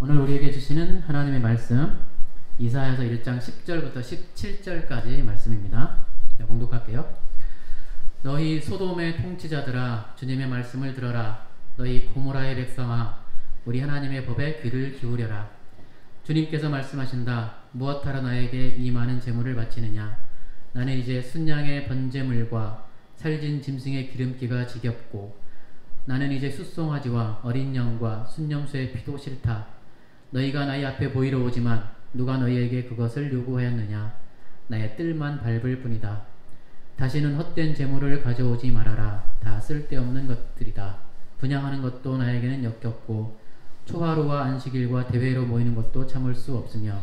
오늘 우리에게 주시는 하나님의 말씀 이사야서 1장 10절부터 17절까지 말씀입니다. 봉독할게요. 너희 소돔의 통치자들아, 주님의 말씀을 들어라. 너희 고모라의 백성아, 우리 하나님의 법에 귀를 기울여라. 주님께서 말씀하신다. 무엇하러 나에게 이 많은 재물을 바치느냐? 나는 이제 순양의 번제물과 살진 짐승의 기름기가 지겹고, 나는 이제 숫송아지와 어린 양과 순념소의 피도 싫다. 너희가 나의 앞에 보이러 오지만 누가 너희에게 그것을 요구하였느냐? 나의 뜰만 밟을 뿐이다. 다시는 헛된 재물을 가져오지 말아라. 다 쓸데없는 것들이다. 분향하는 것도 나에게는 역겹고, 초하루와 안식일과 대회로 모이는 것도 참을 수 없으며,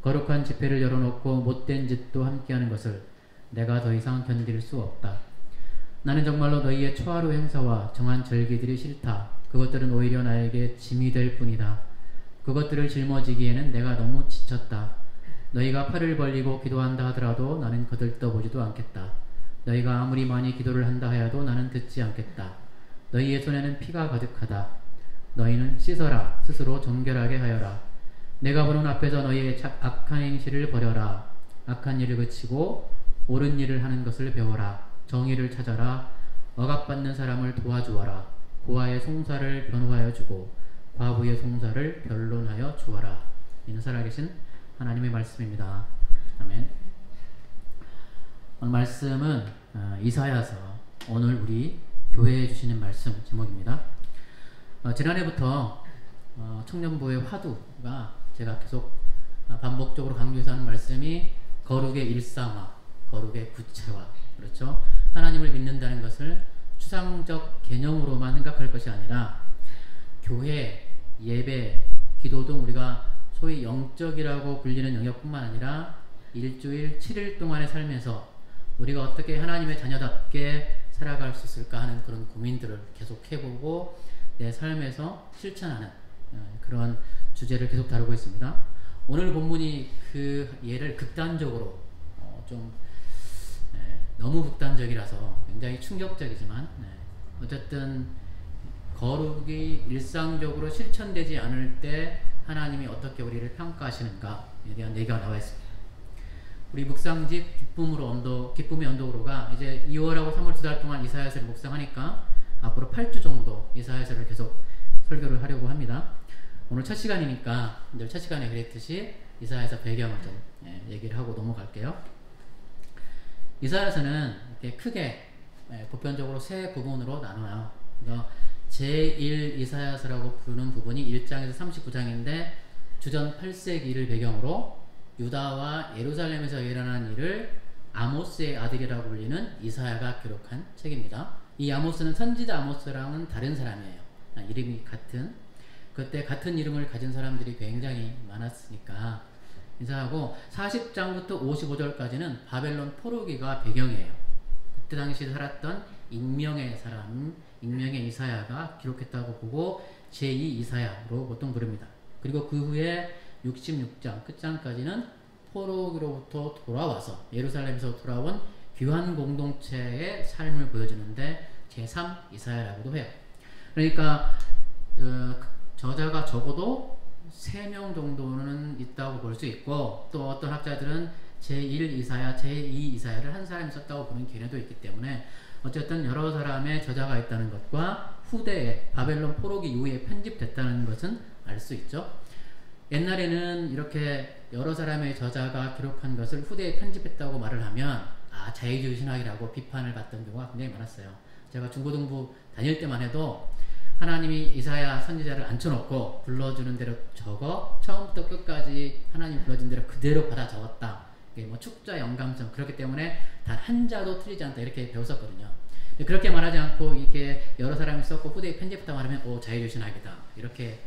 거룩한 집회를 열어놓고 못된 짓도 함께하는 것을 내가 더 이상 견딜 수 없다. 나는 정말로 너희의 초하루 행사와 정한 절기들이 싫다. 그것들은 오히려 나에게 짐이 될 뿐이다. 그것들을 짊어지기에는 내가 너무 지쳤다. 너희가 팔을 벌리고 기도한다 하더라도 나는 거들떠보지도 않겠다. 너희가 아무리 많이 기도를 한다 하여도 나는 듣지 않겠다. 너희의 손에는 피가 가득하다. 너희는 씻어라. 스스로 정결하게 하여라. 내가 보는 앞에서 너희의 악한 행실을 버려라. 악한 일을 그치고 옳은 일을 하는 것을 배워라. 정의를 찾아라. 억압받는 사람을 도와주어라. 고아의 송사를 변호하여 주고 과부의 송사를 변론하여 주어라. 이는 살아계신 하나님의 말씀입니다. 아멘. 오늘 말씀은 이사야서, 오늘 우리 교회에 주시는 말씀 제목입니다. 지난해부터 청년부의 화두가 제가 계속 반복적으로 강조해서 하는 말씀이 거룩의 일상화, 거룩의 구체화. 그렇죠? 하나님을 믿는다는 것을 추상적 개념으로만 생각할 것이 아니라 교회, 예배, 기도 등 우리가 소위 영적이라고 불리는 영역뿐만 아니라 일주일 7일 동안의 삶에서 우리가 어떻게 하나님의 자녀답게 살아갈 수 있을까 하는 그런 고민들을 계속 해보고 내 삶에서 실천하는 그런 주제를 계속 다루고 있습니다. 오늘 본문이 그 예를 극단적으로 너무 극단적이라서 굉장히 충격적이지만 어쨌든 거룩이 일상적으로 실천되지 않을 때 하나님이 어떻게 우리를 평가하시는가에 대한 얘기가 나와 있습니다. 우리 묵상집 기쁨의 언덕으로가 이제 2월하고 3월 2달 동안 이사야서를 묵상하니까 앞으로 8주 정도 이사야서를 계속 설교를 하려고 합니다. 오늘 첫 시간이니까 늘 첫 시간에 그랬듯이 이사야서 배경을 좀 얘기를 하고 넘어갈게요. 이사야서는 이렇게 크게 보편적으로 세 부분으로 나눠요. 제1 이사야서라고 부르는 부분이 1장에서 39장인데 주전 8세기를 배경으로 유다와 예루살렘에서 일어난 일을 아모스의 아들이라고 불리는 이사야가 기록한 책입니다. 이 아모스는 선지자 아모스랑은 다른 사람이에요. 이름이 같은, 그때 같은 이름을 가진 사람들이 굉장히 많았으니까 이사하고 40장부터 55절까지는 바벨론 포로기가 배경이에요. 그때 당시 살았던 익명의 사람, 익명의 이사야가 기록했다고 보고 제2 이사야로 보통 부릅니다. 그리고 그 후에 66장 끝장까지는 포로기로부터 돌아와서 예루살렘에서 돌아온 귀환 공동체의 삶을 보여주는데 제3 이사야라고도 해요. 그러니까 저자가 적어도 3명 정도는 있다고 볼 수 있고, 또 어떤 학자들은 제1 이사야, 제2 이사야를 한 사람이 썼다고 보는 견해도 있기 때문에 어쨌든 여러 사람의 저자가 있다는 것과 후대에 바벨론 포로기 이후에 편집됐다는 것은 알 수 있죠. 옛날에는 이렇게 여러 사람의 저자가 기록한 것을 후대에 편집했다고 말을 하면 자유주의 신학이라고 비판을 받던 경우가 굉장히 많았어요. 제가 중고등부 다닐 때만 해도 하나님이 이사야 선지자를 앉혀놓고 불러주는 대로 적어 처음부터 끝까지 하나님 불러준 대로 그대로 받아 적었다. 뭐 축자 영감성, 그렇기 때문에 단 한자도 틀리지 않다 이렇게 배웠었거든요. 그렇게 말하지 않고 이게 여러 사람이 썼고 후대에 편집했다 말하면 자유주의 신학이다 이렇게.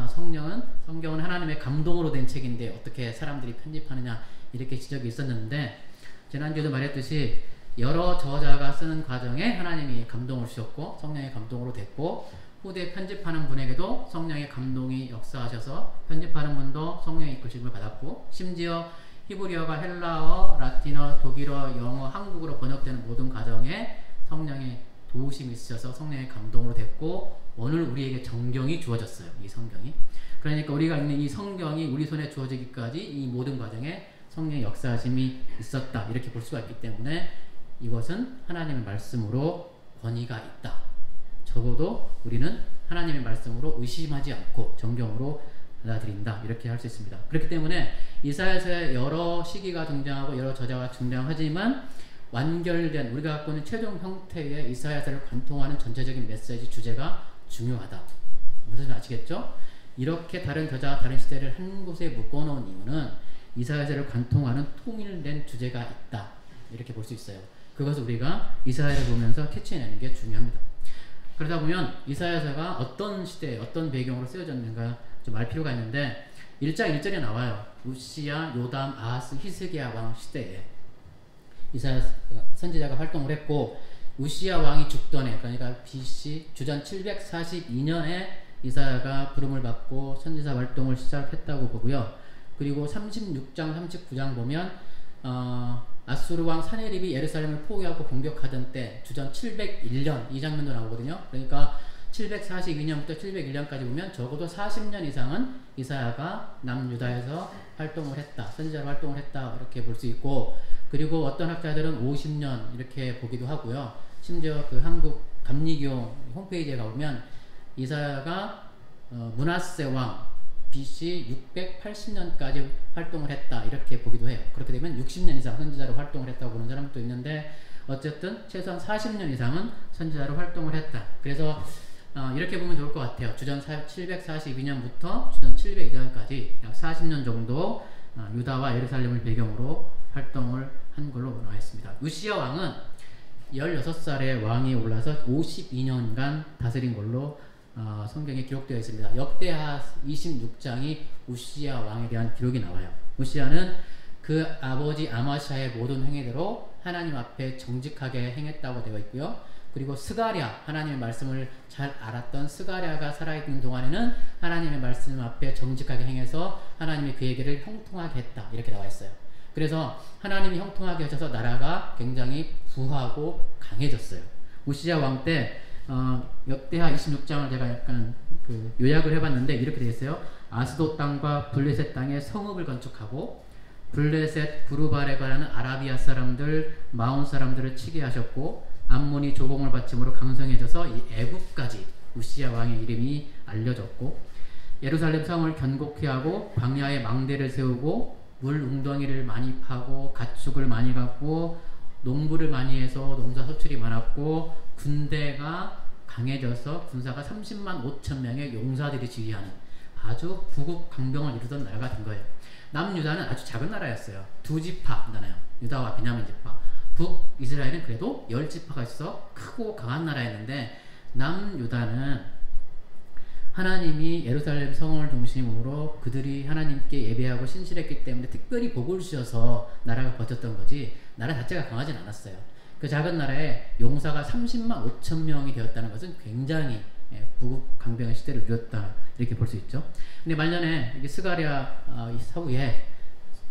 성경은 하나님의 감동으로 된 책인데 어떻게 사람들이 편집하느냐 이렇게 지적이 있었는데, 지난주에도 말했듯이 여러 저자가 쓰는 과정에 하나님이 감동을 주셨고 성령의 감동으로 됐고, 후대 편집하는 분에게도 성령의 감동이 역사하셔서 편집하는 분도 성령의 이끄심을 받았고, 심지어 히브리어가 헬라어, 라틴어, 독일어, 영어, 한국어로 번역되는 모든 과정에 성령의 도우심이 있으셔서 성령의 감동으로 됐고, 오늘 우리에게 정경이 주어졌어요. 이 성경이. 그러니까 우리가 읽는 이 성경이 우리 손에 주어지기까지 이 모든 과정에 성령의 역사하심이 있었다 이렇게 볼 수가 있기 때문에 이것은 하나님의 말씀으로 권위가 있다. 적어도 우리는 하나님의 말씀으로 의심하지 않고 정경으로 받아들인다 이렇게 할 수 있습니다. 그렇기 때문에 이사야서에 여러 시기가 등장하고 여러 저자가 등장하지만 완결된 우리가 갖고 있는 최종 형태의 이사야서를 관통하는 전체적인 메시지 주제가 중요하다. 무슨 말인지 아시겠죠? 이렇게 다른 저자와 다른 시대를 한 곳에 묶어놓은 이유는 이사야서를 관통하는 통일된 주제가 있다 이렇게 볼 수 있어요. 그것을 우리가 이사야를 보면서 캐치해내는 게 중요합니다. 그러다 보면 이사야서가 어떤 시대에 어떤 배경으로 쓰여졌는가 좀 알 필요가 있는데 1장 1절에 나와요. 우시야, 요담, 아하스, 히스기야 왕 시대에 이사야 선지자가 활동을 했고 우시야 왕이 죽던 해 그러니까 BC 주전 742년에 이사야가 부름을 받고 선지자 활동을 시작했다고 보고요. 그리고 36장 39장 보면 아수르 왕 사네립이 예루살렘을 포위하고 공격하던 때 주전 701년 이 장면도 나오거든요. 그러니까 742년부터 701년까지 보면 적어도 40년 이상은 이사야가 남유다에서 활동을 했다. 선지자로 활동을 했다. 이렇게 볼 수 있고 그리고 어떤 학자들은 50년 이렇게 보기도 하고요. 심지어 그 한국 감리교 홈페이지에 가보면 이사야가 므낫세 왕 BC 680년까지 활동을 했다 이렇게 보기도 해요. 그렇게 되면 60년 이상 선지자로 활동을 했다고 보는 사람도 있는데 어쨌든 최소한 40년 이상은 선지자로 활동을 했다. 그래서 이렇게 보면 좋을 것 같아요. 주전 742년부터 주전 702년까지 약 40년 정도 유다와 예루살렘을 배경으로 활동을 한 걸로 나와 있습니다. 우시야 왕은 16살에 왕이 올라서 52년간 다스린 걸로 성경에 기록되어 있습니다. 역대하 26장이 우시야 왕에 대한 기록이 나와요. 우시야는 그 아버지 아마시아의 모든 행위대로 하나님 앞에 정직하게 행했다고 되어 있고요. 그리고 스가랴, 하나님의 말씀을 잘 알았던 스가랴가 살아있는 동안에는 하나님의 말씀 앞에 정직하게 행해서 하나님이 그에게를 형통하게 했다 이렇게 나와 있어요. 그래서 하나님이 형통하게 하셔서 나라가 굉장히 부하고 강해졌어요. 우시야 왕 때 역대하 26장을 제가 약간 요약을 해봤는데 이렇게 되어 있어요. 아스돗 땅과 블레셋 땅에 성읍을 건축하고 블레셋 구르발에 관하는 아라비아 사람들 마온 사람들을 치게 하셨고 암몬이 조공을 바침으로 강성해져서 이 애굽까지 우시야 왕의 이름이 알려졌고 예루살렘 성을 견고케 하고 광야에 망대를 세우고 물 웅덩이를 많이 파고 가축을 많이 갖고 농부를 많이 해서 농사 소출이 많았고 군대가 강해져서 군사가 30만 5천 명의 용사들이 지휘하는 아주 부국 강병을 이루던 나라가 된 거예요. 남유다는 아주 작은 나라였어요. 2지파잖아요. 유다와 베냐민 지파. 북이스라엘은 그래도 10지파가 있어서 크고 강한 나라였는데 남유다는 하나님이 예루살렘 성을 중심으로 그들이 하나님께 예배하고 신실했기 때문에 특별히 복을 주셔서 나라가 버텼던 거지 나라 자체가 강하진 않았어요. 그 작은 나라에 용사가 30만 5천 명이 되었다는 것은 굉장히 부국 강병의 시대를 누렸다 이렇게 볼 수 있죠. 근데 말년에 스가랴 사후에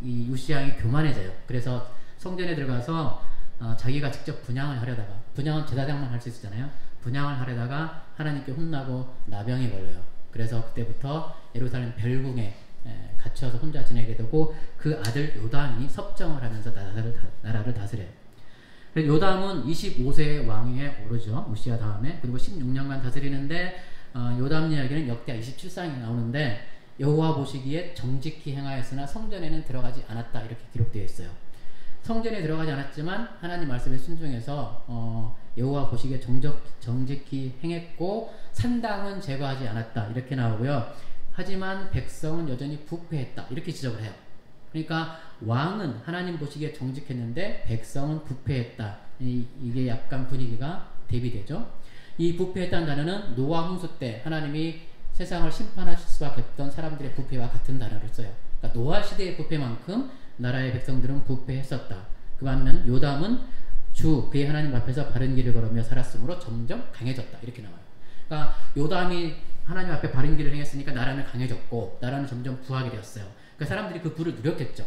이 우시야이 교만해져요. 그래서 성전에 들어가서 자기가 직접 분향을 하려다가 분향은 제사장만 할 수 있잖아요. 분향을 하려다가 하나님께 혼나고 나병에 걸려요. 그래서 그때부터 예루살렘 별궁에 갇혀서 혼자 지내게 되고 그 아들 요담이 섭정을 하면서 나라를 다스려요. 요담은 25세의 왕위에 오르죠. 우시야 다음에. 그리고 16년간 다스리는데 요담 이야기는 역대하 27장이 나오는데 여호와 보시기에 정직히 행하였으나 성전에는 들어가지 않았다 이렇게 기록되어 있어요. 성전에 들어가지 않았지만 하나님 말씀에 순종해서 여호와 보시기에 정직히 행했고 산당은 제거하지 않았다 이렇게 나오고요. 하지만 백성은 여전히 부패했다 이렇게 지적을 해요. 그러니까 왕은 하나님 보시기에 정직했는데 백성은 부패했다. 이게 약간 분위기가 대비되죠. 이 부패했다는 단어는 노아 홍수 때 하나님이 세상을 심판하실 수밖에 없던 사람들의 부패와 같은 단어를 써요. 그러니까 노아 시대의 부패만큼 나라의 백성들은 부패했었다. 그 반면 요담은 주 그의 하나님 앞에서 바른 길을 걸으며 살았으므로 점점 강해졌다 이렇게 나와요. 그러니까 요담이 하나님 앞에 바른 길을 행했으니까 나라는 강해졌고 나라는 점점 부하게 되었어요. 그러니까 사람들이 그 부를 누렸겠죠.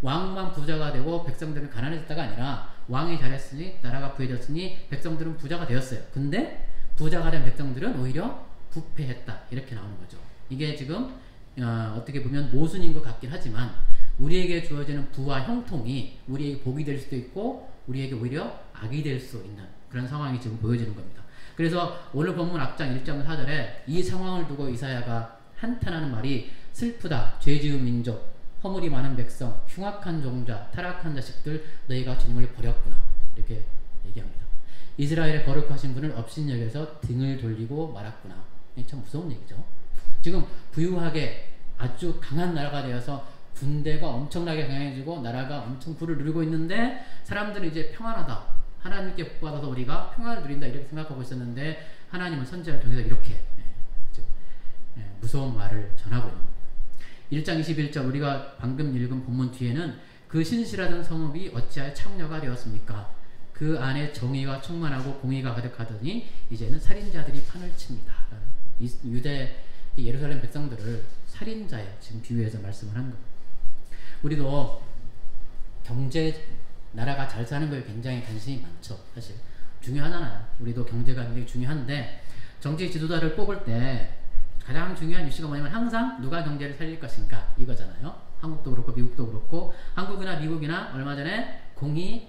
왕만 부자가 되고 백성들은 가난해졌다가 아니라 왕이 잘했으니 나라가 부해졌으니 백성들은 부자가 되었어요. 근데 부자가 된 백성들은 오히려 부패했다 이렇게 나오는 거죠. 이게 지금 어떻게 보면 모순인 것 같긴 하지만 우리에게 주어지는 부와 형통이 우리에게 복이 될 수도 있고 우리에게 오히려 악이 될 수 있는 그런 상황이 지금 보여지는 겁니다. 그래서 오늘 본문 앞장 1장 4절에 이 상황을 두고 이사야가 한탄하는 말이 슬프다 죄 지은 민족 허물이 많은 백성 흉악한 종자 타락한 자식들 너희가 주님을 버렸구나 이렇게 얘기합니다. 이스라엘의 거룩하신 분을 업신여겨서 등을 돌리고 말았구나. 참 무서운 얘기죠. 지금 부유하게 아주 강한 나라가 되어서 군대가 엄청나게 강해지고 나라가 엄청 부를 누리고 있는데 사람들이 이제 평안하다 하나님께 복받아서 우리가 평안을 누린다 이렇게 생각하고 있었는데 하나님은 선지자를 통해서 이렇게 무서운 말을 전하고 있는 겁니다. 1장 21절 우리가 방금 읽은 본문 뒤에는 그 신실하던 성읍이 어찌하여 창녀가 되었습니까? 그 안에 정의가 충만하고 공의가 가득하더니 이제는 살인자들이 판을 칩니다. 유대 예루살렘 백성들을 살인자에 지금 비유해서 말씀을 하는 겁니다. 우리도 경제 나라가 잘 사는 거에 굉장히 관심이 많죠. 사실 중요하잖아요. 우리도 경제가 굉장히 중요한데 정치 지도자를 뽑을 때 가장 중요한 이슈가 뭐냐면 항상 누가 경제를 살릴 것인가 이거잖아요. 한국도 그렇고 미국도 그렇고 한국이나 미국이나 얼마 전에 공이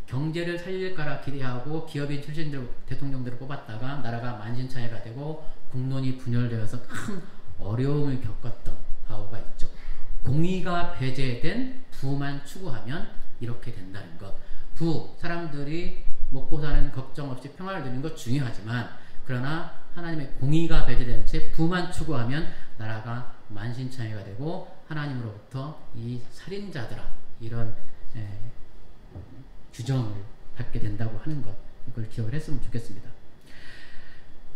경제를 살릴까라 기대하고 기업인 출신들 대통령들을 뽑았다가 나라가 만신창이가 되고 국론이 분열되어서 큰 어려움을 겪었던 바오가 있죠. 공의가 배제된 부만 추구하면 이렇게 된다는 것. 부, 사람들이 먹고 사는 걱정 없이 평화를 누리는 것 중요하지만 그러나 하나님의 공의가 배제된 채 부만 추구하면 나라가 만신창이가 되고 하나님으로부터 이 살인자들아 이런 규정을 받게 된다고 하는 것, 이걸 기억을 했으면 좋겠습니다.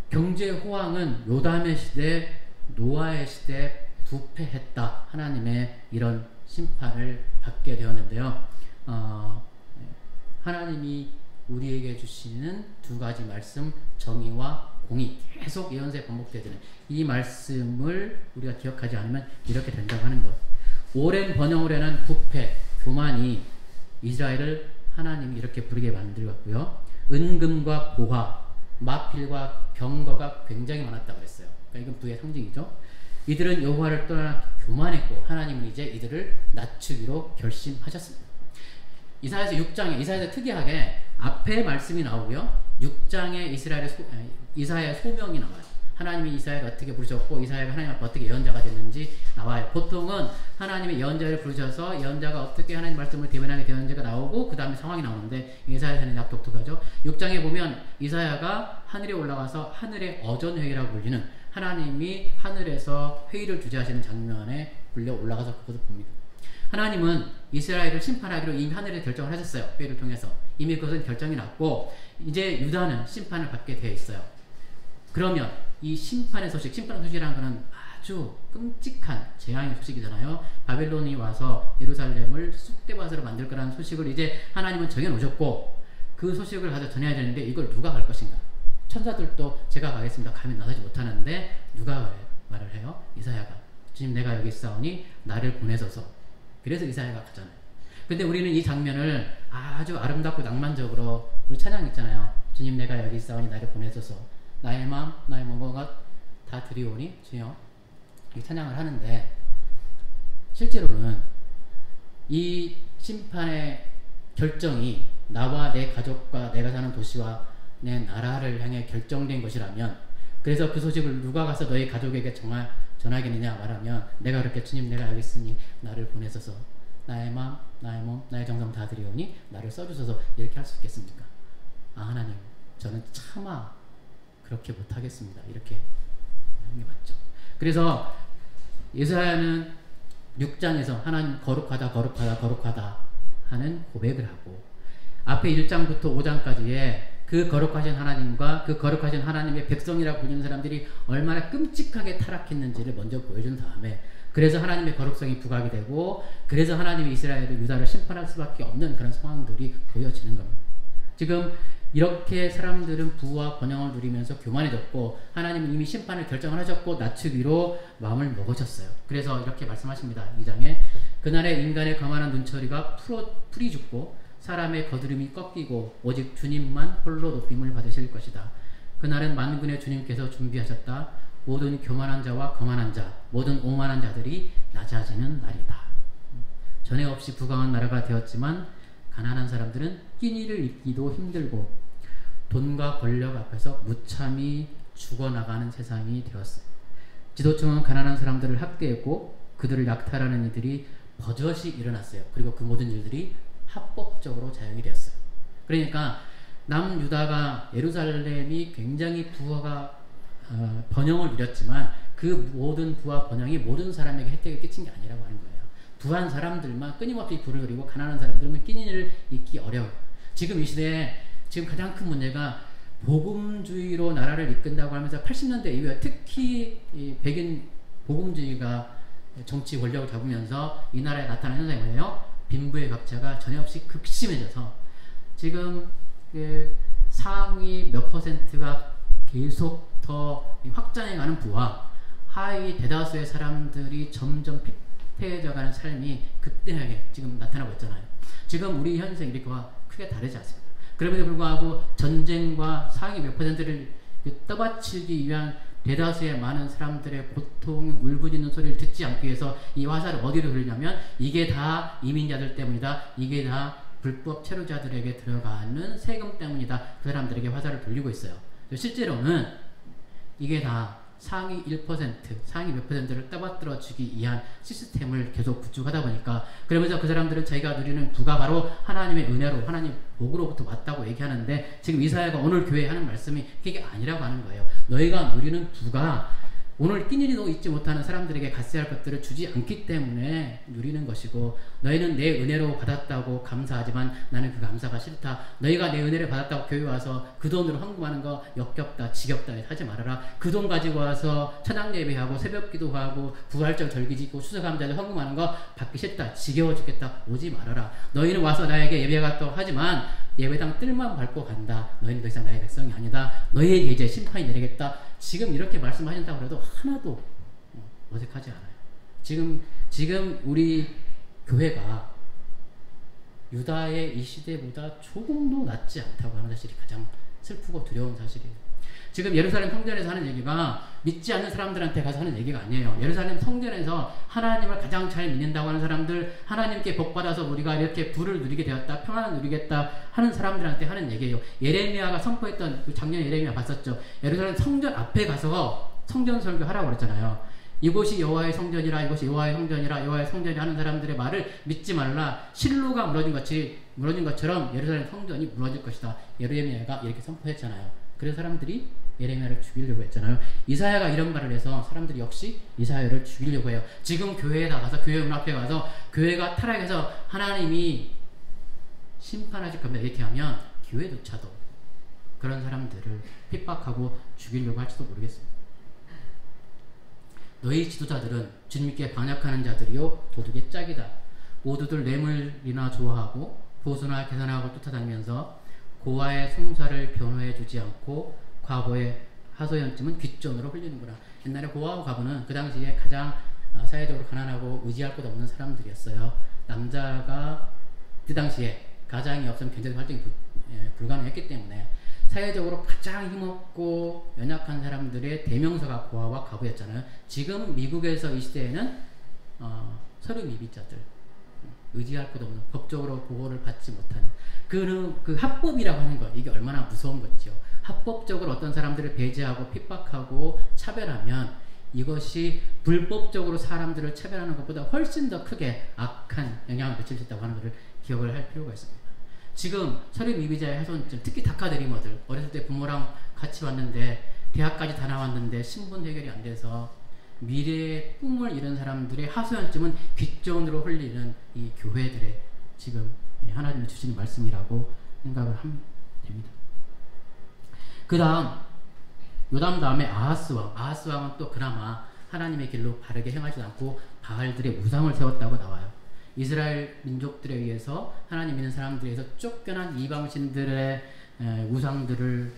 경제 호황은 요담의 시대, 노아의 시대 부패했다. 하나님의 이런 심판을 받게 되었는데요. 하나님이 우리에게 주시는 두 가지 말씀, 정의와 공의, 계속 예언서에 반복되는 이 말씀을 우리가 기억하지 않으면 이렇게 된다고 하는 것. 오랜 번영을 해낸 부패, 교만이 이스라엘을 하나님이 이렇게 부르게 만들었고요. 은금과 보화, 마필과 병거가 굉장히 많았다고 그랬어요. 그러니까 이건 부의 상징이죠. 이들은 여호와를 떠나 교만했고 하나님은 이제 이들을 낮추기로 결심하셨습니다. 이사야서 6장에 이사야서 특이하게 앞에 말씀이 나오고요. 6장에 이사야의 소명이 나와요. 하나님이 이사야를 어떻게 부르셨고 이사야가 하나님 앞에 어떻게 예언자가 됐는지 나와요. 보통은 하나님의 예언자를 부르셔서 예언자가 어떻게 하나님 말씀을 대변하게 되는지가 나오고 그 다음에 상황이 나오는데 이사야서는 약 독특하죠. 6장에 보면 이사야가 하늘에 올라가서 하늘의 어전회의라고 불리는 하나님이 하늘에서 회의를 주재하시는 장면에 불려 올라가서 그것을 봅니다. 하나님은 이스라엘을 심판하기로 이미 하늘에 결정을 하셨어요. 회의를 통해서 이미 그것은 결정이 났고 이제 유다는 심판을 받게 되어 있어요. 그러면 이 심판의 소식이라는 것은 아주 끔찍한 재앙의 소식이잖아요. 바벨론이 와서 예루살렘을 쑥대밭으로 만들 거라는 소식을 이제 하나님은 정해놓으셨고 그 소식을 가서 전해야 되는데 이걸 누가 갈 것인가? 천사들도 제가 가겠습니다. 감히 나서지 못하는데 누가 말을 해요? 이사야가. 주님 내가 여기 있사오니 나를 보내소서. 그래서 이사야가 가잖아요. 근데 우리는 이 장면을 아주 아름답고 낭만적으로 우리 찬양 있잖아요. 주님 내가 여기 있사오니 나를 보내소서. 나의 마음 나의 몸과 다 드리오니 주여 이 찬양을 하는데 실제로는 이 심판의 결정이 나와 내 가족과 내가 사는 도시와 내 나라를 향해 결정된 것이라면 그래서 그 소식을 누가 가서 너희 가족에게 전하겠느냐 말하면 내가 그렇게 주님 내가 여기 있으니 나를 보내소서 나의 마음 나의 몸 나의 정성 다 드리오니 나를 써주소서 이렇게 할 수 있겠습니까? 아 하나님 저는 차마 그렇게 못하겠습니다. 이렇게 하는 게 맞죠. 그래서 예사야는 6장에서 하나님 거룩하다 거룩하다 거룩하다 하는 고백을 하고 앞에 1장부터 5장까지의 그 거룩하신 하나님과 그 거룩하신 하나님의 백성이라고 불리는 사람들이 얼마나 끔찍하게 타락했는지를 먼저 보여준 다음에 그래서 하나님의 거룩성이 부각이 되고 그래서 하나님이 이스라엘을 유다를 심판할 수밖에 없는 그런 상황들이 보여지는 겁니다. 지금 이렇게 사람들은 부와 번영을 누리면서 교만해졌고 하나님은 이미 심판을 결정을 하셨고 낮추기로 마음을 먹으셨어요. 그래서 이렇게 말씀하십니다. 2장에 그날에 인간의 거만한 눈처리가 풀이 죽고 사람의 거드름이 꺾이고 오직 주님만 홀로 높임을 받으실 것이다. 그날은 만군의 주님께서 준비하셨다. 모든 교만한 자와 거만한 자, 모든 오만한 자들이 낮아지는 날이다. 전에 없이 부강한 나라가 되었지만 가난한 사람들은 끼니를 입기도 힘들고 돈과 권력 앞에서 무참히 죽어나가는 세상이 되었어요. 지도층은 가난한 사람들을 학대했고 그들을 약탈하는 이들이 버젓이 일어났어요. 그리고 그 모든 일들이 합법적으로 자행이 되었어요. 그러니까 남유다가 예루살렘이 굉장히 부가 번영을 이뤘지만 그 모든 부와 번영이 모든 사람에게 혜택을 끼친 게 아니라고 하는 거예요. 부한 사람들만 끊임없이 부를 그리고 가난한 사람들은 끼니를 잊기 어려워요. 지금 이 시대에 지금 가장 큰 문제가 복음주의로 나라를 이끈다고 하면서 80년대 이후에 특히 이 백인 복음주의가 정치 권력을 잡으면서 이 나라에 나타난 현상이 뭐예요? 빈부의 격차가 전혀 없이 극심해져서 지금 그 상위 몇 퍼센트가 계속 더 확장해가는 부와 하위 대다수의 사람들이 점점 피폐해져가는 삶이 극대하게 지금 나타나고 있잖아요. 지금 우리 현생 이렇게와 크게 다르지 않습니다. 그럼에도 불구하고 전쟁과 상위 몇 퍼센트를 떠받치기 위한 대다수의 많은 사람들의 고통, 울부짖는 소리를 듣지 않기 위해서 이 화살을 어디로 돌리냐면 이게 다 이민자들 때문이다. 이게 다 불법 체류자들에게 들어가는 세금 때문이다. 그 사람들에게 화살을 돌리고 있어요. 실제로는 이게 다 상위 1%, 상위 몇 퍼센트를 떠받들어 주기 위한 시스템을 계속 구축하다 보니까 그러면서 그 사람들은 자기가 누리는 부가 바로 하나님의 은혜로 하나님 복으로부터 왔다고 얘기하는데 지금 이사야가 오늘 교회에 하는 말씀이 그게 아니라고 하는 거예요. 너희가 누리는 부가 오늘 끼니도 잊지 못하는 사람들에게 갖어야 할 것들을 주지 않기 때문에 누리는 것이고 너희는 내 은혜로 받았다고 감사하지만 나는 그 감사가 싫다. 너희가 내 은혜를 받았다고 교회 와서 그 돈으로 헌금하는 거 역겹다 지겹다 하지 말아라. 그 돈 가지고 와서 찬양 예배하고 새벽 기도하고 부활절 절기 지고 추수감사절 헌금하는 거 받기 싫다 지겨워 죽겠다 오지 말아라. 너희는 와서 나에게 예배하겠다고 하지만 예배당 뜰만 밟고 간다. 너희는 더 이상 나의 백성이 아니다. 너희에게 이제 심판이 내리겠다. 지금 이렇게 말씀하신다고 해도 하나도 어색하지 않아요. 지금 우리 교회가 유다의 이 시대보다 조금도 낫지 않다고 하는 사실이 가장 슬프고 두려운 사실이에요. 지금 예루살렘 성전에서 하는 얘기가 믿지 않는 사람들한테 가서 하는 얘기가 아니에요. 예루살렘 성전에서 하나님을 가장 잘 믿는다고 하는 사람들, 하나님께 복받아서 우리가 이렇게 부를 누리게 되었다, 평안을 누리겠다 하는 사람들한테 하는 얘기예요. 예레미야가 선포했던, 작년 예레미야 봤었죠. 예루살렘 성전 앞에 가서 성전 설교하라고 그랬잖아요. 이곳이 여호와의 성전이라, 이곳이 여호와의 성전이라, 여호와의 성전이 하는 사람들의 말을 믿지 말라. 실로가 무너진 것처럼 예루살렘 성전이 무너질 것이다. 예레미야가 이렇게 선포했잖아요. 그래서 사람들이 예레미야를 죽이려고 했잖아요. 이사야가 이런 말을 해서 사람들이 역시 이사야를 죽이려고 해요. 지금 교회에 나가서, 교회 문 앞에 가서 교회가 타락해서 하나님이 심판하실 겁니다 이렇게 하면 교회조차도 그런 사람들을 핍박하고 죽이려고 할지도 모르겠습니다. 너희 지도자들은 주님께 반역하는 자들이요 도둑의 짝이다. 모두들 뇌물이나 좋아하고 보수나 계산하고 쫓아다니면서 고아의 송사를 변호해 주지 않고 과거의 하소연쯤은 귓전으로 흘리는구나. 옛날에 고아하고 과부는 그 당시에 가장 사회적으로 가난하고 의지할 것 없는 사람들이었어요. 남자가 그 당시에 가장이 없으면 경제적 활동이 불가능했기 때문에 사회적으로 가장 힘없고 연약한 사람들의 대명사가 고아와 과부였잖아요. 지금 미국에서 이 시대에는 서류 미비자들, 의지할 것 없는, 법적으로 보호를 받지 못하는 그 합법이라고 하는 것, 이게 얼마나 무서운 건지요. 합법적으로 어떤 사람들을 배제하고 핍박하고 차별하면 이것이 불법적으로 사람들을 차별하는 것보다 훨씬 더 크게 악한 영향을 미칠 수 있다고 하는 것을 기억을 할 필요가 있습니다. 지금 서류 미비자의 훼손증, 특히 다카드리머들, 어렸을 때 부모랑 같이 왔는데 대학까지 다 나왔는데 신분 해결이 안 돼서 미래의 꿈을 이룬 사람들의 하소연증은 귓전으로 흘리는 이 교회들의 지금 하나님이 주시는 말씀이라고 생각을 하면 됩니다. 그 다음 요담 다음에 아하스 왕은 또 그나마 하나님의 길로 바르게 행하지 않고 바알들의 우상을 세웠다고 나와요. 이스라엘 민족들에 의해서 하나님 믿는 사람들에 의해서 쫓겨난 이방신들의 우상들을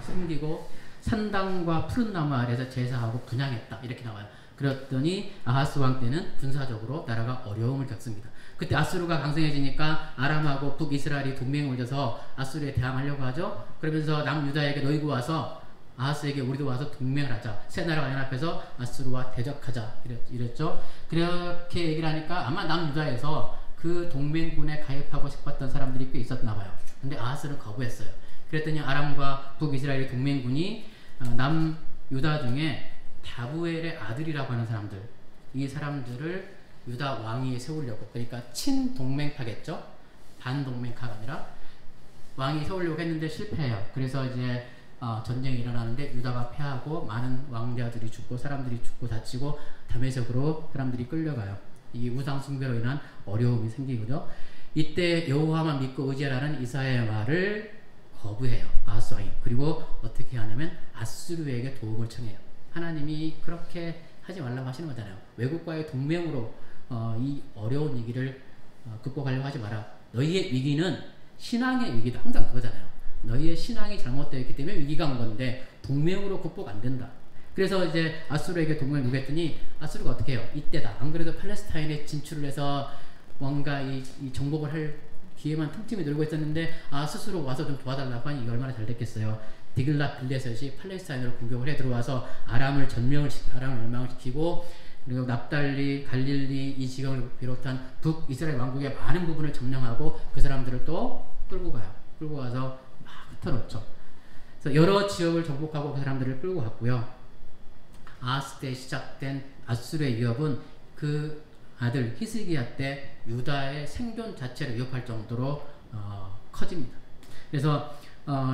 숨기고 산당과 푸른 나무 아래에서 제사하고 분향했다 이렇게 나와요. 그랬더니 아하스 왕 때는 군사적으로 나라가 어려움을 겪습니다. 그때 아수르가 강성해지니까 아람하고 북이스라엘이 동맹을 맺어서 아수르에 대항하려고 하죠. 그러면서 남유다에게 놓이고 와서 아하스에게 우리도 와서 동맹을 하자. 세 나라가 연합해서 아수르와 대적하자. 이랬죠. 그렇게 얘기를 하니까 아마 남유다에서 그 동맹군에 가입하고 싶었던 사람들이 꽤 있었나 봐요. 근데 아하스는 거부했어요. 그랬더니 아람과 북이스라엘의 동맹군이 남유다 중에 다부엘의 아들이라고 하는 사람들, 이 사람들을 유다 왕위에 세우려고, 그러니까 친동맹파겠죠. 반동맹파가 아니라 왕이 세우려고 했는데 실패해요. 그래서 이제 전쟁이 일어나는데 유다가 패하고 많은 왕자들이 죽고 사람들이 죽고 다치고 다메섹으로 사람들이 끌려가요. 이 우상 숭배로 인한 어려움이 생기거든요. 이때 여호와만 믿고 의지하라는 이사야의 말을 거부해요. 아하스 왕이. 그리고 어떻게 하냐면 아수르에게 도움을 청해요. 하나님이 그렇게 하지 말라고 하시는 거잖아요. 외국과의 동맹으로 이 어려운 위기를 극복하려고 하지 마라. 너희의 위기는 신앙의 위기다. 항상 그거잖아요. 너희의 신앙이 잘못되어 있기 때문에 위기가 온 건데 동맹으로 극복 안 된다. 그래서 이제 아수르에게 동맹을 요구했더니 아수르가 어떻게 해요? 이때다. 안 그래도 팔레스타인에 진출을 해서 뭔가 이 정복을 할 기회만 틈틈이 늘고 있었는데 스스로 와서 좀 도와달라고 하니 이게 얼마나 잘 됐겠어요. 디글랏 빌레셋이 팔레스타인으로 공격을 해 들어와서 아람을 멸망시키고 그리고 납달리, 갈릴리 이 지역을 비롯한 북이스라엘 왕국의 많은 부분을 점령하고 그 사람들을 또 끌고 가요. 끌고 가서 막 흩어놓죠. 그래서 여러 지역을 정복하고 그 사람들을 끌고 갔고요. 아하스 때 시작된 아수르의 위협은 그 아들 히스기야 때 유다의 생존 자체를 위협할 정도로 커집니다. 그래서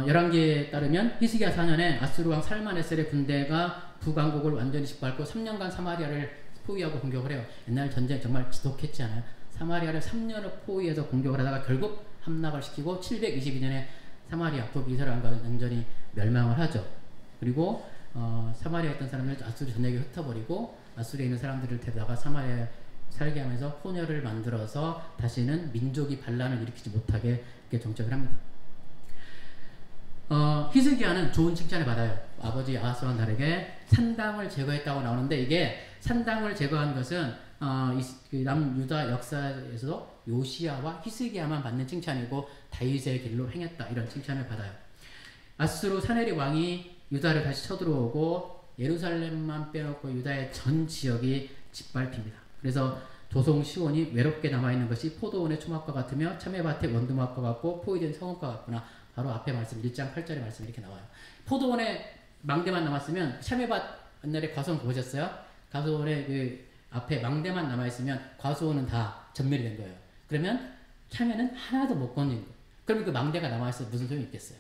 열왕기에 따르면 히스기야 4년에 아수르 왕 살마네셀의 군대가 북왕국을 완전히 짓밟고 3년간 사마리아를 포위하고 공격을 해요. 옛날 전쟁 정말 지독했지 않아요? 사마리아를 3년을 포위해서 공격을 하다가 결국 함락을 시키고 722년에 사마리아 북이스라엘 왕국이 완전히 멸망을 하죠. 그리고 사마리아에 있던 사람들 아수르 전역에 흩어버리고 아수르에 있는 사람들을 데려다가 사마리아에 살게 하면서 혼혈을 만들어서 다시는 민족이 반란을 일으키지 못하게 이렇게 정책을 합니다. 히스기야는 좋은 칭찬을 받아요. 아버지 아하스와 날에게 산당을 제거했다고 나오는데 이게 산당을 제거한 것은 남유다 역사에서도 요시야와 히스기야만 받는 칭찬이고 다윗의 길로 행했다 이런 칭찬을 받아요. 아수르 사네립 왕이 유다를 다시 쳐들어오고 예루살렘만 빼놓고 유다의 전 지역이 짓밟힙니다. 그래서 조송 시온이 외롭게 남아있는 것이 포도원의 초막과 같으며 참외밭의 원두막과 같고 포위된 성읍과 같구나. 바로 앞에 말씀 1장 8절의 말씀이 이렇게 나와요. 포도원에 망대만 남았으면 참외밭 옛날에 과수원 보셨어요? 과수원에 그 앞에 망대만 남아있으면 과수원은 다 전멸이 된 거예요. 그러면 참외는 하나도 못 건진 거예요. 그러면 그 망대가 남아있어서 무슨 소용이 있겠어요?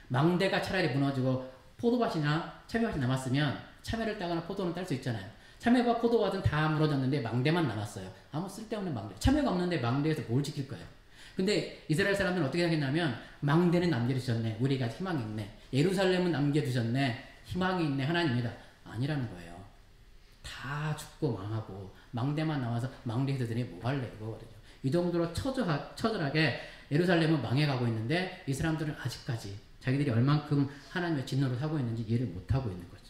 망대가 차라리 무너지고 포도밭이나 참외밭이 남았으면 참외를 따거나 포도는 딸 수 있잖아요. 참외와 포도밭은 다 무너졌는데 망대만 남았어요. 아무 쓸데없는 망대. 참외가 없는데 망대에서 뭘 지킬 거예요? 근데 이스라엘 사람들은 어떻게 생각했냐면 망대는 남겨두셨네. 우리가 희망이 있네. 예루살렘은 남겨두셨네. 희망이 있네. 하나님이다. 아니라는 거예요. 다 죽고 망하고 망대만 나와서 망대 히드들이 뭐 할래 이거거든요. 이 정도로 처절하게 예루살렘은 망해가고 있는데 이 사람들은 아직까지 자기들이 얼만큼 하나님의 진노를 사고 있는지 이해를 못하고 있는 거죠.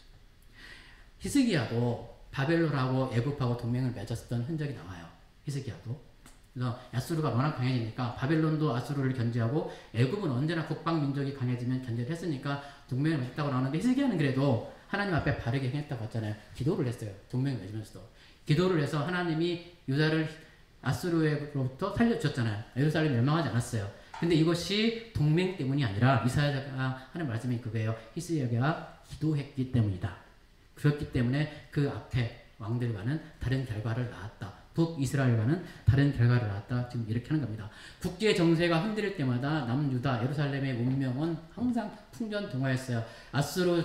히스기야도 바벨론하고 애굽하고 동맹을 맺었던 흔적이 나와요. 히스기야도. 그래서 아수르가 워낙 강해지니까 바벨론도 아수르를 견제하고 애굽은 언제나 국방민족이 강해지면 견제를 했으니까 동맹을 맺었다고 나오는데 히스기야는 그래도 하나님 앞에 바르게 행했다고 했잖아요. 기도를 했어요. 동맹을 맺으면서도. 기도를 해서 하나님이 유다를 아수르로부터 살려주셨잖아요. 예루살렘이 멸망하지 않았어요. 근데 이것이 동맹 때문이 아니라 이사야가 하는 말씀이 그거예요. 히스기야가 기도했기 때문이다. 그렇기 때문에 그 앞에 왕들과는 다른 결과를 낳았다. 북이스라엘과는 다른 결과를 낳았다. 지금 이렇게 하는 겁니다. 국제 정세가 흔들릴 때마다 남유다, 예루살렘의 문명은 항상 풍전등화했어요. 아수르,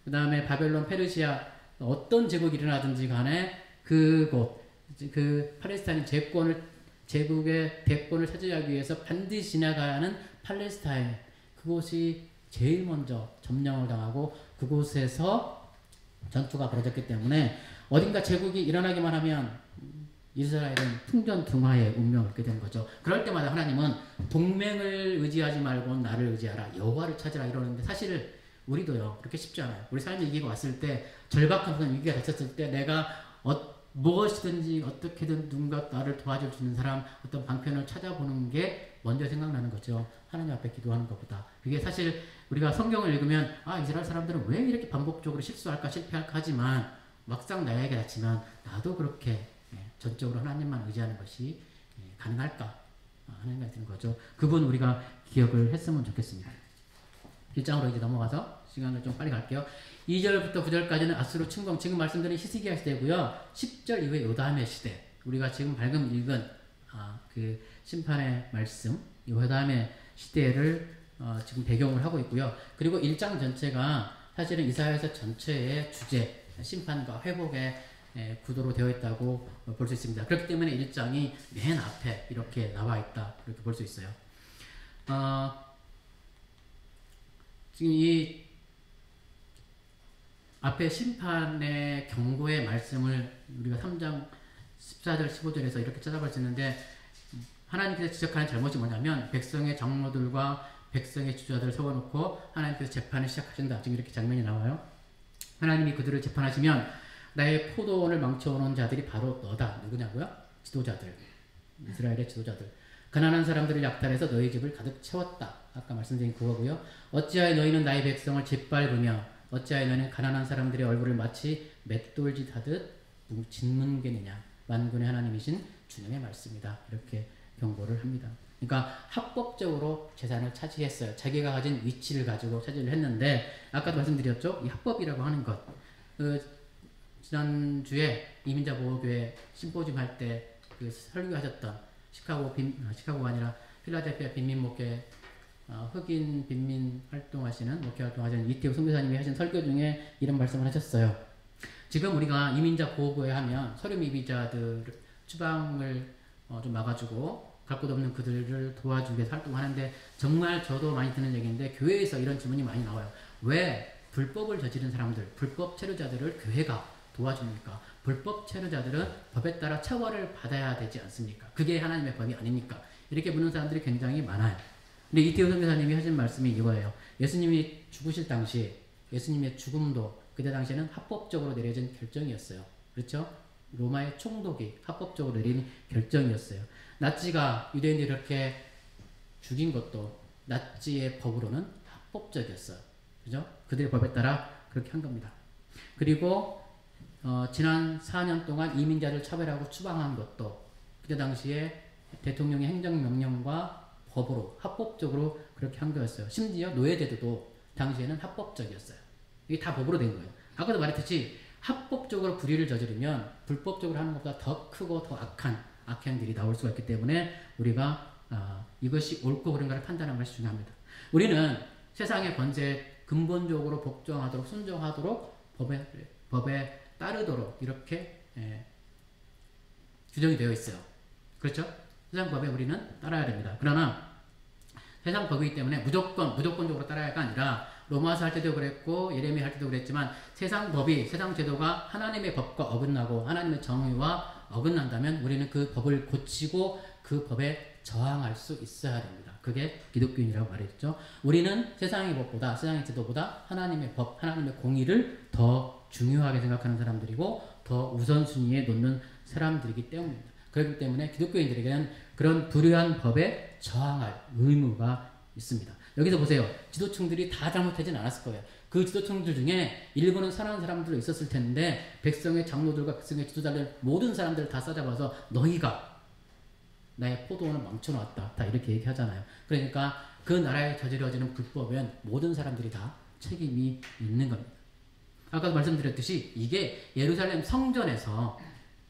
그 다음에 바벨론, 페르시아 어떤 제국이 일어나든지 간에 그곳, 그 팔레스타인 제국의 대권을 차지하기 위해서 반드시 지나가야 하는 팔레스타인, 그곳이 제일 먼저 점령을 당하고 그곳에서 전투가 벌어졌기 때문에 어딘가 제국이 일어나기만 하면 이스라엘은 풍전등화의 운명을 얻게 되는 거죠. 그럴 때마다 하나님은 동맹을 의지하지 말고 나를 의지하라, 여호와를 찾으라 이러는데 사실 우리도요 그렇게 쉽지 않아요. 우리 삶의 위기가 왔을 때, 절박한 그런 위기가 됐었을 때 내가 무엇이든지 어떻게든 누군가 나를 도와줄 수 있는 사람, 어떤 방편을 찾아보는 게 먼저 생각나는 거죠. 하나님 앞에 기도하는 것보다. 그게 사실 우리가 성경을 읽으면 이스라엘 사람들은 왜 이렇게 반복적으로 실수할까 실패할까 하지만 막상 나에게 닥치면 나도 그렇게 전적으로 하나님만 의지하는 것이 가능할까 하는 생각이 드는 거죠. 그분 우리가 기억을 했으면 좋겠습니다. 1장으로 이제 넘어가서 시간을 좀 빨리 갈게요. 2절부터 9절까지는 아수르 침공, 지금 말씀드린 히스기야 시대고요. 10절 이후에 요담의 시대, 우리가 지금 방금 읽은 그 심판의 말씀, 요담의 시대를 지금 배경을 하고 있고요. 그리고 1장 전체가 사실은 이사야서 전체의 주제, 심판과 회복의 구도로 되어 있다고 볼 수 있습니다. 그렇기 때문에 1장이 맨 앞에 이렇게 나와 있다, 이렇게 볼 수 있어요. 지금 이 앞에 심판의 경고의 말씀을 우리가 3장 14절 15절에서 이렇게 찾아볼 수 있는데, 하나님께서 지적하는 잘못이 뭐냐면 백성의 장로들과 백성의 지도자들을 세워놓고 하나님께서 재판을 시작하신다. 지금 이렇게 장면이 나와요. 하나님이 그들을 재판하시면 나의 포도원을 망쳐오는 자들이 바로 너다. 누구냐고요? 지도자들, 이스라엘의 지도자들. 가난한 사람들을 약탈해서 너희 집을 가득 채웠다. 아까 말씀드린 그거고요. 어찌하여 너희는 나의 백성을 짓밟으며 어찌하여 너희는 가난한 사람들의 얼굴을 마치 맷돌짓 하듯 짓뭉개느냐. 만군의 하나님이신 주님의 말씀이다. 이렇게 경고를 합니다. 그러니까 합법적으로 재산을 차지했어요. 자기가 가진 위치를 가지고 차지를 했는데, 아까도 말씀드렸죠. 이 합법이라고 하는 것. 지난주에 이민자 보호교회 심포지움 할 때 그 설교하셨던 시카고가 아니라 필라델피아 빈민 목회 흑인 빈민 활동하시는 목회 활동하시는 이태우 선교사님이 하신 설교 중에 이런 말씀을 하셨어요. 지금 우리가 이민자 보호교회 하면 서류 미비자들 추방을 좀 막아주고 갈 곳 없는 그들을 도와주기 위해서 활동하는데, 정말 저도 많이 듣는 얘기인데 교회에서 이런 질문이 많이 나와요. 왜 불법을 저지른 사람들, 불법 체류자들을 교회가 도와줍니까? 불법 체류자들은 법에 따라 처벌을 받아야 되지 않습니까? 그게 하나님의 법이 아닙니까? 이렇게 묻는 사람들이 굉장히 많아요. 근데 이태호 선교사님이 하신 말씀이 이거예요. 예수님이 죽으실 당시 예수님의 죽음도 그때 당시에는 합법적으로 내려진 결정이었어요. 그렇죠? 로마의 총독이 합법적으로 내린 결정이었어요. 나치가 유대인들이 그렇게 죽인 것도 나치의 법으로는 합법적이었어요. 그죠? 그들의 법에 따라 그렇게 한 겁니다. 그리고 지난 4년 동안 이민자를 차별하고 추방한 것도 그때 당시에 대통령의 행정명령과 법으로 합법적으로 그렇게 한 거였어요. 심지어 노예제도도 당시에는 합법적이었어요. 이게 다 법으로 된 거예요. 아까도 말했듯이 합법적으로 불의를 저지르면 불법적으로 하는 것보다 더 크고 더 악한 악행들이 나올 수가 있기 때문에 우리가 이것이 옳고 그른가를 판단하는 것이 중요합니다. 우리는 세상의 권세에 근본적으로 복종하도록 순종하도록 법에 따르도록 이렇게 규정이 되어 있어요. 그렇죠? 세상 법에 우리는 따라야 됩니다. 그러나 세상 법이기 때문에 무조건적으로 따라야가 아니라 로마서 할 때도 그랬고 예레미야 할 때도 그랬지만 세상 법이, 세상 제도가 하나님의 법과 어긋나고 하나님의 정의와 어긋난다면 우리는 그 법을 고치고 그 법에 저항할 수 있어야 됩니다. 그게 기독교인이라고 말했죠. 우리는 세상의 법보다, 세상의 제도보다 하나님의 법, 하나님의 공의를 더 중요하게 생각하는 사람들이고 더 우선순위에 놓는 사람들이기 때문입니다. 그렇기 때문에 기독교인들에게는 그런 불의한 법에 저항할 의무가 있습니다. 여기서 보세요. 지도층들이 다 잘못하진 않았을 거예요. 그 지도층들 중에 일부는 선한 사람들도 있었을 텐데 백성의 장로들과 백성의 지도자들 모든 사람들을 다 싸잡아서 너희가 나의 포도원을 망쳐놓았다. 다 이렇게 얘기하잖아요. 그러니까 그 나라에 저지러지는 불법엔 모든 사람들이 다 책임이 있는 겁니다. 아까도 말씀드렸듯이 이게 예루살렘 성전에서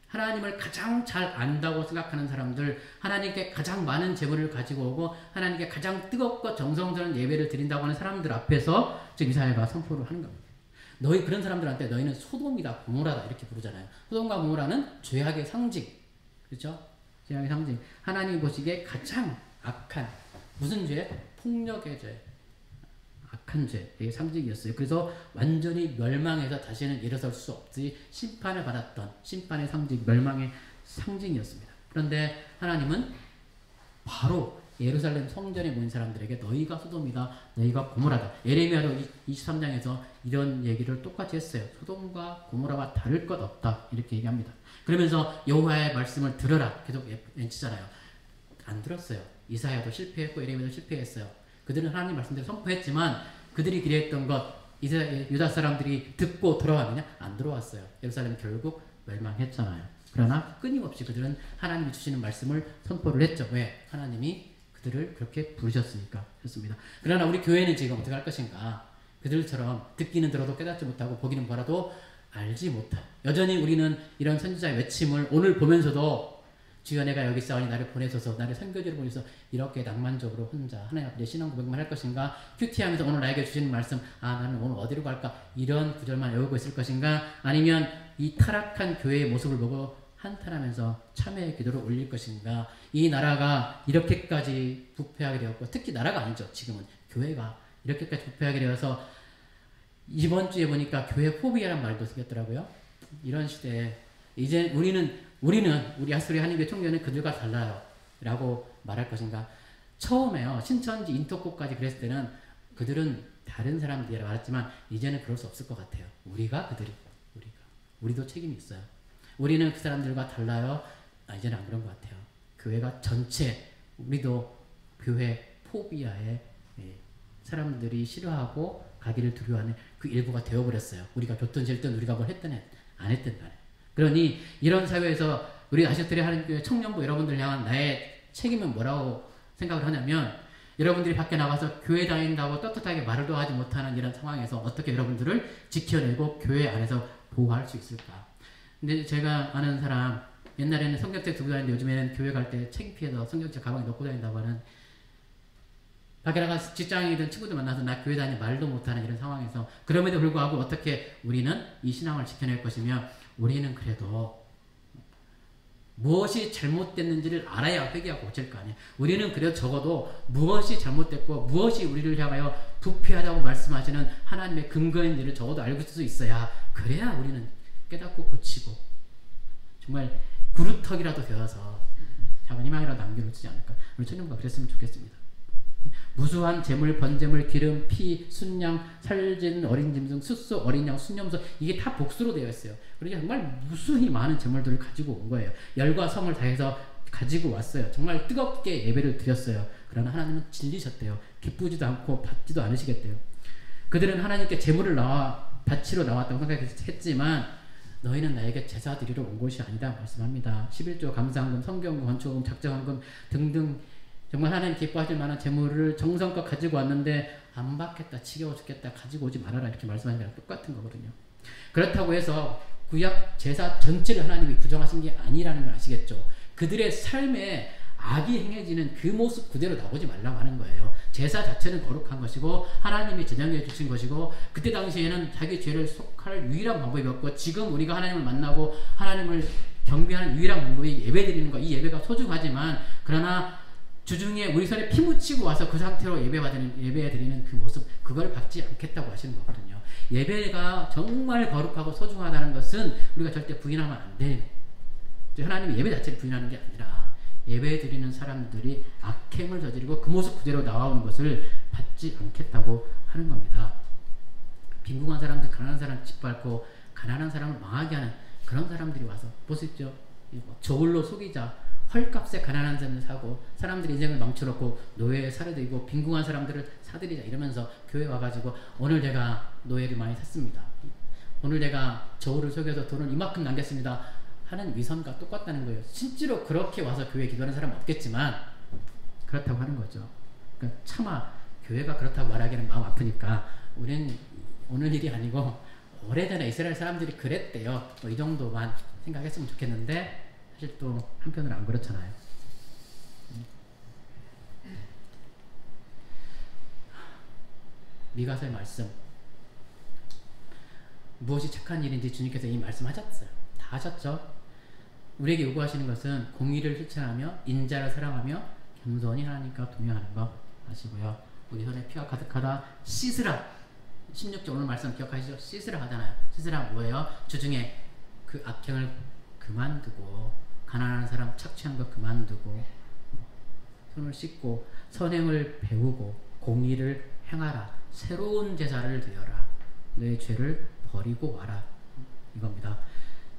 하나님을 가장 잘 안다고 생각하는 사람들, 하나님께 가장 많은 재물을 가지고 오고 하나님께 가장 뜨겁고 정성스러운 예배를 드린다고 하는 사람들 앞에서 지금 이사야가 선포를 하는 겁니다. 너희 그런 사람들한테 너희는 소돔이다 고모라다 이렇게 부르잖아요. 소돔과 고모라는 죄악의 상징, 그렇죠? 죄악의 상징. 하나님 보시기에 가장 악한 무슨 죄? 폭력의 죄, 악한 죄의 상징이었어요. 그래서 완전히 멸망해서 다시는 일어설 수 없이 심판을 받았던 심판의 상징, 멸망의 상징이었습니다. 그런데 하나님은 바로 예루살렘 성전에 모인 사람들에게 너희가 소돔이다, 너희가 고모라다. 예레미야도 23장에서 이런 얘기를 똑같이 했어요. 소돔과 고모라와 다를 것 없다 이렇게 얘기합니다. 그러면서 여호와의 말씀을 들어라 계속 외치잖아요. 안 들었어요. 이사야도 실패했고 예레미야도 실패했어요. 그들은 하나님 말씀대로 선포했지만 그들이 기대했던 것 유다 사람들이 듣고 돌아왔느냐? 안 들어왔어요. 예루살렘이 결국 멸망했잖아요. 그러나 끊임없이 그들은 하나님이 주시는 말씀을 선포를 했죠. 왜? 하나님이 그들을 그렇게 부르셨으니까 했습니다. 그러나 우리 교회는 지금 어떻게 할 것인가? 그들처럼 듣기는 들어도 깨닫지 못하고 보기는 보라도 알지 못하고 여전히 우리는 이런 선지자의 외침을 오늘 보면서도 주여 내가 여기 있사오니 나를 보내소서 나를 선교지로 보내서 이렇게 낭만적으로 혼자 하나님 앞에 신앙 고백만 할 것인가? 큐티하면서 오늘 나에게 주시는 말씀 나는 오늘 어디로 갈까? 이런 구절만 외우고 있을 것인가? 아니면 이 타락한 교회의 모습을 보고 한탄하면서 참회의 기도를 올릴 것인가? 이 나라가 이렇게까지 부패하게 되었고 특히 나라가 아니죠. 지금은 교회가 이렇게까지 부패하게 되어서 이번 주에 보니까 교회 포비아라는 말도 생겼더라고요. 이런 시대에 이제 우리 아스토리 한인교회 총회는 그들과 달라요 라고 말할 것인가? 처음에요. 신천지 인터코까지 그랬을 때는 그들은 다른 사람들이라 말했지만 이제는 그럴 수 없을 것 같아요. 우리도 책임이 있어요. 우리는 그 사람들과 달라요. 이제는 안 그런 것 같아요. 교회가 전체 우리도 교회 포비아에 사람들이 싫어하고 가기를 두려워하는 그 일부가 되어버렸어요. 우리가 줬든 질든 우리가 뭘 했든 안 했든 간에. 그러니 이런 사회에서 우리 아시아틀의 하나님교회 청년부 여러분들 향한 나의 책임은 뭐라고 생각을 하냐면 여러분들이 밖에 나가서 교회 다닌다고 떳떳하게 말도 하지 못하는 이런 상황에서 어떻게 여러분들을 지켜내고 교회 안에서 보호할 수 있을까. 근데 제가 아는 사람 옛날에는 성경책 들고 다니는데 요즘에는 교회 갈 때 창피해서 성경책 가방에 넣고 다닌다고 하는 밖에 나가서 직장이든 친구들 만나서 나 교회 다니 말도 못하는 이런 상황에서 그럼에도 불구하고 어떻게 우리는 이 신앙을 지켜낼 것이며 우리는 그래도 무엇이 잘못됐는지를 알아야 회개하고 고칠 거 아니에요. 우리는 그래도 적어도 무엇이 잘못됐고 무엇이 우리를 향하여 부패하다고 말씀하시는 하나님의 근거인지를 적어도 알고 있을 수 있어야 그래야 우리는 깨닫고 고치고 정말 구루터기라도 되어서 작은 희망이라도 남겨놓지 않을까. 우리 청년부가 그랬으면 좋겠습니다. 무수한 재물, 번제물, 기름, 피, 순양, 살진 어린 짐승, 숫소, 어린 양, 순염소 이게 다 복수로 되어 있어요. 그러니까 정말 무수히 많은 재물들을 가지고 온 거예요. 열과 성을 다해서 가지고 왔어요. 정말 뜨겁게 예배를 드렸어요. 그러나 하나님은 질리셨대요. 기쁘지도 않고 받지도 않으시겠대요. 그들은 하나님께 재물을 바치러 나왔다고 생각했지만 너희는 나에게 제사 드리러 온 것이 아니다 말씀합니다. 11조 감사헌금, 성경금, 건축금, 작정헌금 등등 정말 하나님 기뻐하실 만한 재물을 정성껏 가지고 왔는데 안 받겠다, 지겨워 죽겠다, 가지고 오지 말아라 이렇게 말씀하는 거랑 똑같은 거거든요. 그렇다고 해서 구약 제사 전체를 하나님이 부정하신 게 아니라는 걸 아시겠죠. 그들의 삶에 악이 행해지는 그 모습 그대로 나오지 말라고 하는 거예요. 제사 자체는 거룩한 것이고 하나님이 제정해 주신 것이고 그때 당시에는 자기 죄를 속할 유일한 방법이었고 지금 우리가 하나님을 만나고 하나님을 경배하는 유일한 방법이 예배드리는 것. 이 예배가 소중하지만 그러나 주중에 우리 손에 피 묻히고 와서 그 상태로 예배드리는 그 모습 그걸 받지 않겠다고 하시는 거거든요. 예배가 정말 거룩하고 소중하다는 것은 우리가 절대 부인하면 안 돼요. 하나님이 예배 자체를 부인하는 게 아니라 예배드리는 사람들이 악행을 저지르고 그 모습 그대로 나오는 것을 받지 않겠다고 하는 겁니다. 빈궁한 사람들, 가난한 사람 짓밟고 가난한 사람을 망하게 하는 그런 사람들이 와서 보십시오. 저울로 속이자 헐값에 가난한 사람을 사고 사람들이 인생을 망쳐놓고 노예에 사려들이고 빈궁한 사람들을 사들이자 이러면서 교회 와가지고 오늘 제가 노예를 많이 샀습니다. 오늘 제가 저울을 속여서 돈을 이만큼 남겼습니다. 하는 위선과 똑같다는 거예요. 실제로 그렇게 와서 교회에 기도하는 사람은 없겠지만 그렇다고 하는 거죠. 그러니까 차마 교회가 그렇다고 말하기는 마음 아프니까 우리는 오늘 일이 아니고 오래전에 이스라엘 사람들이 그랬대요. 뭐 이 정도만 생각했으면 좋겠는데 사실 또 한편으로 안 그렇잖아요. 미가서의 말씀 무엇이 착한 일인지 주님께서 이 말씀하셨어요. 다 하셨죠. 우리에게 요구하시는 것은 공의를 실천하며 인자를 사랑하며 겸손히 하나님과 동행하는 거 아시고요. 우리 손에 피가 가득하다 씻으라. 16절 오늘 말씀 기억하시죠? 씻으라 하잖아요. 씻으라 뭐예요? 주중에 그 악행을 그만두고 가난한 사람 착취한 거 그만두고 손을 씻고 선행을 배우고 공의를 행하라. 새로운 제사를 드려라. 내 죄를 버리고 와라. 이겁니다.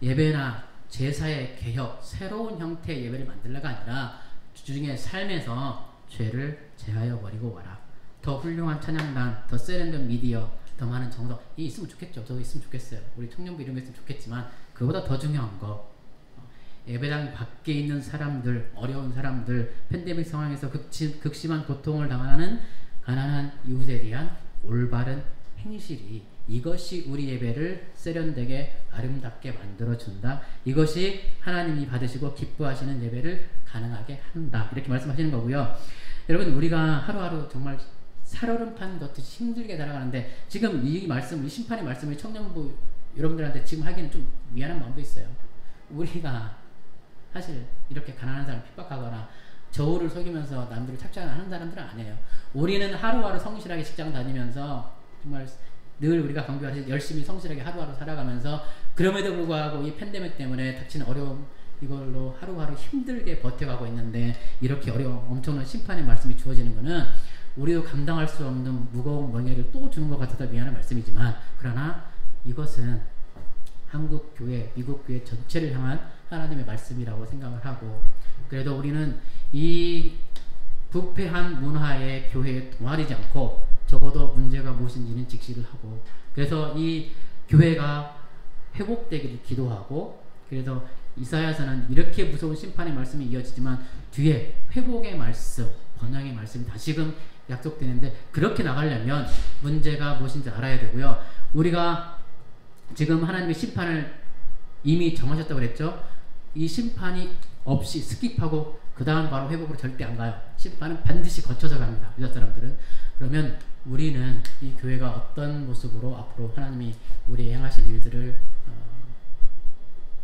예배나 제사의 개혁, 새로운 형태의 예배를 만들려가 아니라 주중에 삶에서 죄를 제하여 버리고 와라. 더 훌륭한 찬양단, 더 세련된 미디어, 더 많은 정서 이 있으면 좋겠죠. 저도 있으면 좋겠어요. 우리 청년부 이런 게 있으면 좋겠지만 그보다 더 중요한 거, 예배당 밖에 있는 사람들, 어려운 사람들, 팬데믹 상황에서 극심한 고통을 당하는 가난한 이웃에 대한 올바른 행실이, 이것이 우리 예배를 세련되게 아름답게 만들어준다. 이것이 하나님이 받으시고 기뻐하시는 예배를 가능하게 한다. 이렇게 말씀하시는 거고요. 여러분, 우리가 하루하루 정말 살얼음판 걷듯이 힘들게 살아가는데, 지금 이 말씀, 이 심판의 말씀을 청년부 여러분들한테 지금 하기는 좀 미안한 마음도 있어요. 우리가 사실 이렇게 가난한 사람 핍박하거나 저울을 속이면서 남들을 착취하는 사람들은 아니에요. 우리는 하루하루 성실하게 직장 다니면서 정말 늘 우리가 강조하듯이 열심히 성실하게 하루하루 살아가면서, 그럼에도 불구하고 이 팬데믹 때문에 닥치는 어려움, 이걸로 하루하루 힘들게 버텨가고 있는데, 이렇게 엄청난 심판의 말씀이 주어지는 것은 우리도 감당할 수 없는 무거운 멍에를 또 주는 것 같아서 미안한 말씀이지만, 그러나 이것은 한국 교회, 미국 교회 전체를 향한 하나님의 말씀이라고 생각을 하고, 그래도 우리는 이 부패한 문화의 교회에 동아리지 않고 적어도 문제가 무엇인지는 직시를 하고, 그래서 이 교회가 회복되기를 기도하고, 그래서 이사야서는 이렇게 무서운 심판의 말씀이 이어지지만 뒤에 회복의 말씀, 번영의 말씀이 다시금 약속되는데, 그렇게 나가려면 문제가 무엇인지 알아야 되고요. 우리가 지금 하나님의 심판을 이미 정하셨다고 그랬죠. 이 심판이 없이 스킵하고 그 다음 바로 회복으로 절대 안 가요. 심판은 반드시 거쳐서 갑니다. 유다 사람들은. 그러면 우리는 이 교회가 어떤 모습으로 앞으로 하나님이 우리의 행하실 일들을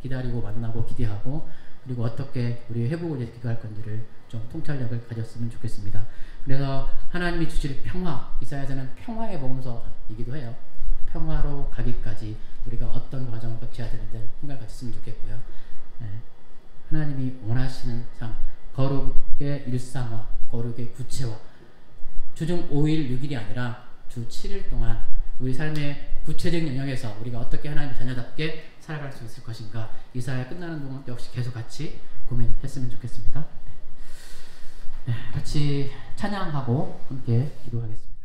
기다리고 만나고 기대하고, 그리고 어떻게 우리의 회복을 위해서 기도할 건지를 좀 통찰력을 가졌으면 좋겠습니다. 그래서 하나님이 주실 평화, 이사야서는 평화의 복음서이기도 해요. 평화로 가기까지 우리가 어떤 과정을 거쳐야 되는데 생각을 가졌으면 좋겠고요. 하나님이 원하시는 삶, 거룩의 일상화, 거룩의 구체화, 주중 5일 6일이 아니라 주 7일 동안 우리 삶의 구체적인 영역에서 우리가 어떻게 하나님의 자녀답게 살아갈 수 있을 것인가, 이사야 끝나는 동안 역시 계속 같이 고민했으면 좋겠습니다. 같이 찬양하고 함께 기도하겠습니다.